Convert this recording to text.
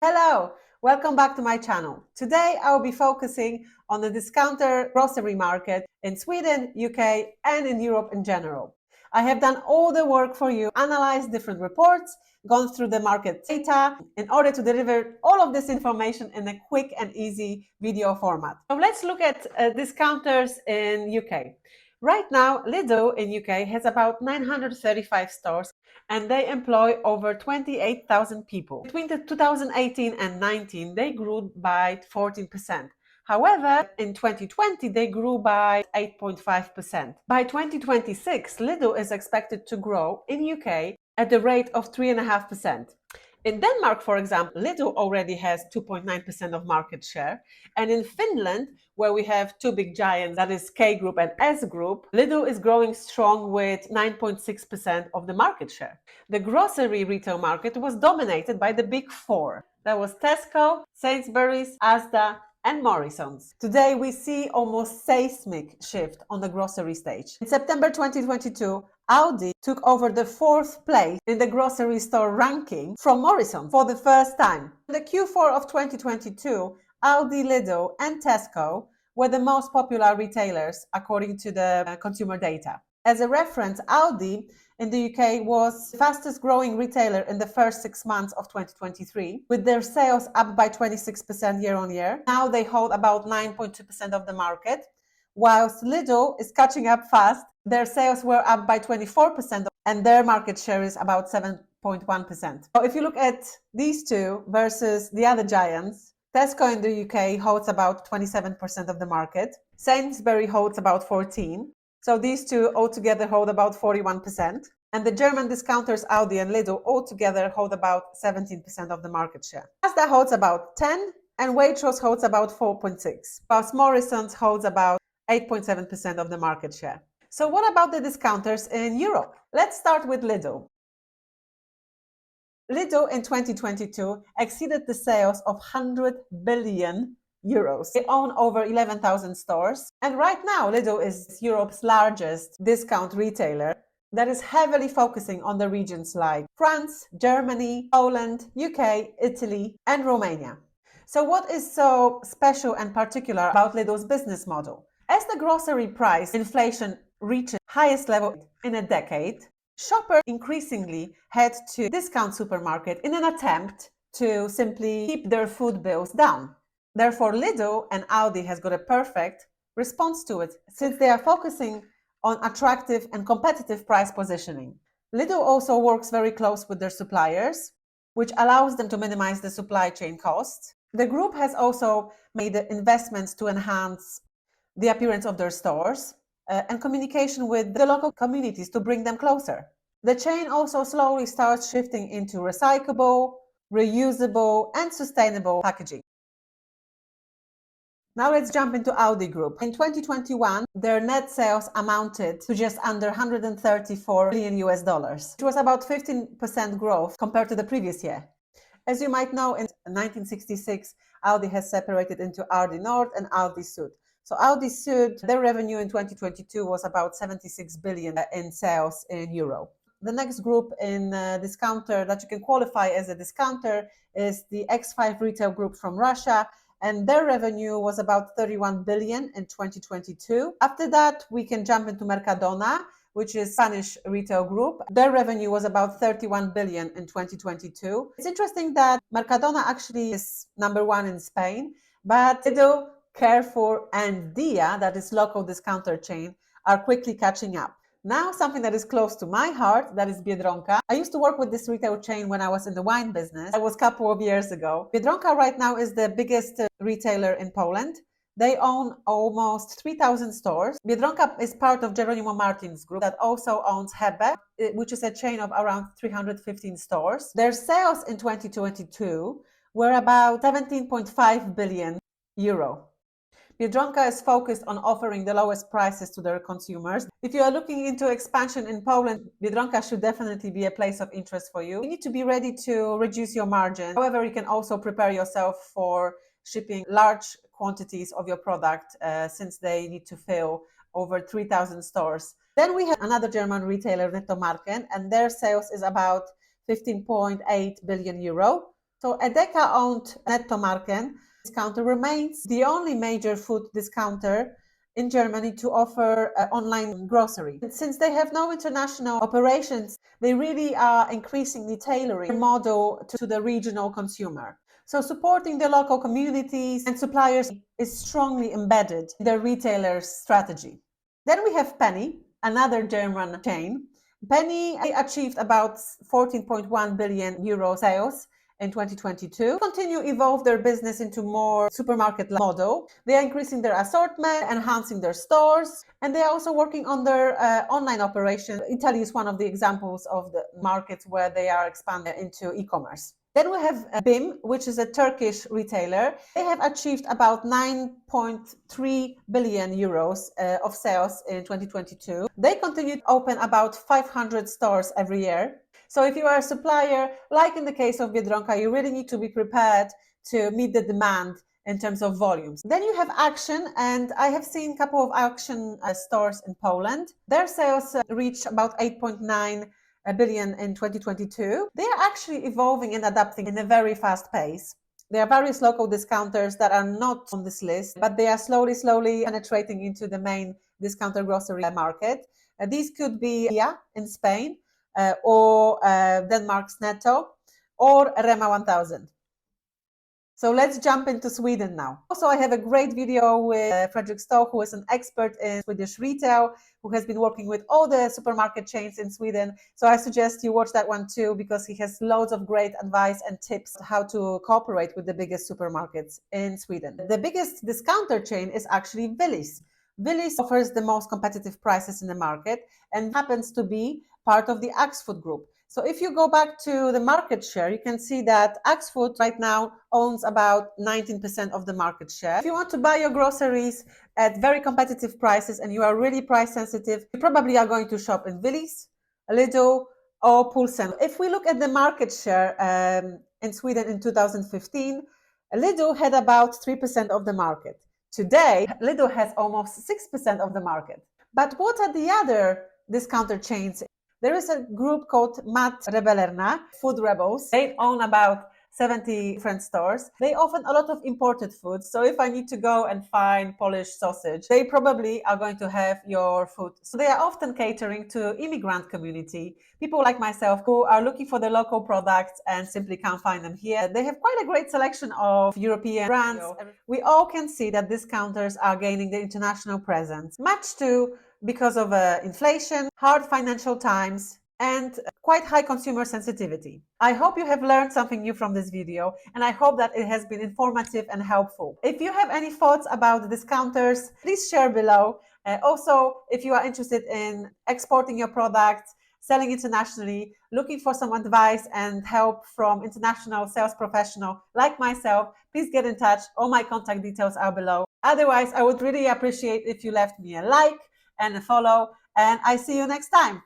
Hello, welcome back to my channel. Today I will be focusing on the discounter grocery market in Sweden, UK and in Europe in general. I have done all the work for you, analyzed different reports, gone through the market data in order to deliver all of this information in a quick and easy video format. So let's look at discounters in UK. Right now, Lidl in UK has about 935 stores and they employ over 28,000 people. Between 2018 and 19, they grew by 14%. However, in 2020, they grew by 8.5%. By 2026, Lidl is expected to grow in UK at the rate of 3.5%. In Denmark, for example, Lidl already has 2.9% of market share. And in Finland, where we have two big giants, that is K Group and S Group, Lidl is growing strong with 9.6% of the market share. The grocery retail market was dominated by the big four. That was Tesco, Sainsbury's, Asda, and Morrisons. Today we see almost seismic shift on the grocery stage. In September 2022, Aldi took over the 4th place in the grocery store ranking from Morrison for the first time. In the Q4 of 2022, Aldi, Lidl and Tesco were the most popular retailers according to the consumer data. As a reference, Aldi in the UK was the fastest growing retailer in the first 6 months of 2023, with their sales up by 26% year on year. Now they hold about 9.2% of the market, whilst Lidl is catching up fast. Their sales were up by 24% and their market share is about 7.1%. So if you look at these two versus the other giants, Tesco in the UK holds about 27% of the market. Sainsbury's holds about 14%. So these two altogether hold about 41%. And the German discounters Aldi and Lidl altogether hold about 17% of the market share. Asda holds about 10% and Waitrose holds about 4.6%, whilst Morrisons holds about 8.7% of the market share. So what about the discounters in Europe? Let's start with Lidl. Lidl in 2022 exceeded the sales of 100 billion euros. They own over 11,000 stores. And right now, Lidl is Europe's largest discount retailer that is heavily focusing on the regions like France, Germany, Poland, UK, Italy, and Romania. So what is so special and particular about Lidl's business model? As the grocery price inflation reaches highest level in a decade, shoppers increasingly head to discount supermarket in an attempt to simply keep their food bills down. Therefore, Lidl and Aldi has got a perfect response to it, since they are focusing on attractive and competitive price positioning. Lidl also works very close with their suppliers, which allows them to minimize the supply chain costs. The group has also made investments to enhance the appearance of their stores and communication with the local communities to bring them closer. The chain also slowly starts shifting into recyclable, reusable, and sustainable packaging. Now let's jump into Aldi Group. In 2021, their net sales amounted to just under 134 billion US dollars, which was about 15% growth compared to the previous year. As you might know, in 1966, Aldi has separated into Aldi Nord and Aldi Sud. So Aldi Sud, their revenue in 2022 was about 76 billion in sales in euro. The next group in discounter that you can qualify as a discounter is the X5 Retail Group from Russia, and their revenue was about 31 billion in 2022. After that, we can jump into Mercadona, which is Spanish retail group. Their revenue was about 31 billion in 2022. It's interesting that Mercadona actually is number one in Spain, but Lidl, Carrefour, and Dia, that is local discounter chain, are quickly catching up. Now, something that is close to my heart, that is Biedronka. I used to work with this retail chain when I was in the wine business. That was a couple of years ago. Biedronka right now is the biggest retailer in Poland. They own almost 3,000 stores. Biedronka is part of Jeronimo Martins Group that also owns Hebe, which is a chain of around 315 stores. Their sales in 2022 were about 17.5 billion euro. Biedronka is focused on offering the lowest prices to their consumers. If you are looking into expansion in Poland, Biedronka should definitely be a place of interest for you. You need to be ready to reduce your margin. However, you can also prepare yourself for shipping large quantities of your product since they need to fill over 3,000 stores. Then we have another German retailer, Nettomarken, and their sales is about 15.8 billion euro, So Edeka-owned Nettomarken discounter remains the only major food discounter in Germany to offer online grocery. And since they have no international operations, they really are increasingly tailoring their model to the regional consumer. So supporting the local communities and suppliers is strongly embedded in the retailer's strategy. Then we have Penny, another German chain. Penny achieved about 14.1 billion euro sales in 2022, continue evolve their business into more supermarket model. They are increasing their assortment, enhancing their stores, and they are also working on their online operation. Italy is one of the examples of the markets where they are expanding into e-commerce. Then we have BİM, which is a Turkish retailer. They have achieved about 9.3 billion euros of sales in 2022. They continue to open about 500 stores every year. So if you are a supplier, like in the case of Biedronka, you really need to be prepared to meet the demand in terms of volumes. Then you have Action, and I have seen a couple of Action stores in Poland. Their sales reached about 8.9 billion in 2022. They are actually evolving and adapting in a very fast pace. There are various local discounters that are not on this list, but they are slowly penetrating into the main discounter grocery market. These could be Dia in Spain, or Denmark's Netto, or Rema 1000. So let's jump into Sweden now. Also, I have a great video with Fredrik Stoll, who is an expert in Swedish retail, who has been working with all the supermarket chains in Sweden. So I suggest you watch that one too, because he has loads of great advice and tips how to cooperate with the biggest supermarkets in Sweden. The biggest discounter chain is actually Willys. Willys offers the most competitive prices in the market and happens to be part of the Axfood group. So if you go back to the market share, you can see that Axfood right now owns about 19% of the market share. If you want to buy your groceries at very competitive prices and you are really price sensitive, you probably are going to shop in Willys, Lidl, or Poulsen. If we look at the market share in Sweden in 2015, Lidl had about 3% of the market. Today, Lidl has almost 6% of the market. But what are the other discounter chains? There is a group called Matrebellerna, Food Rebels. They own about 70 different stores. They offer a lot of imported food. So if I need to go and find Polish sausage, they probably are going to have your food. So they are often catering to immigrant community, people like myself who are looking for the local products and simply can't find them here. They have quite a great selection of European brands. We all can see that discounters are gaining the international presence, much too because of inflation, hard financial times, and quite high consumer sensitivity. I hope you have learned something new from this video, and I hope that it has been informative and helpful. If you have any thoughts about the discounters, please share below. Also, if you are interested in exporting your products, selling internationally, looking for some advice and help from international sales professional like myself, please get in touch. All my contact details are below. Otherwise, I would really appreciate if you left me a like and a follow, and I see you next time.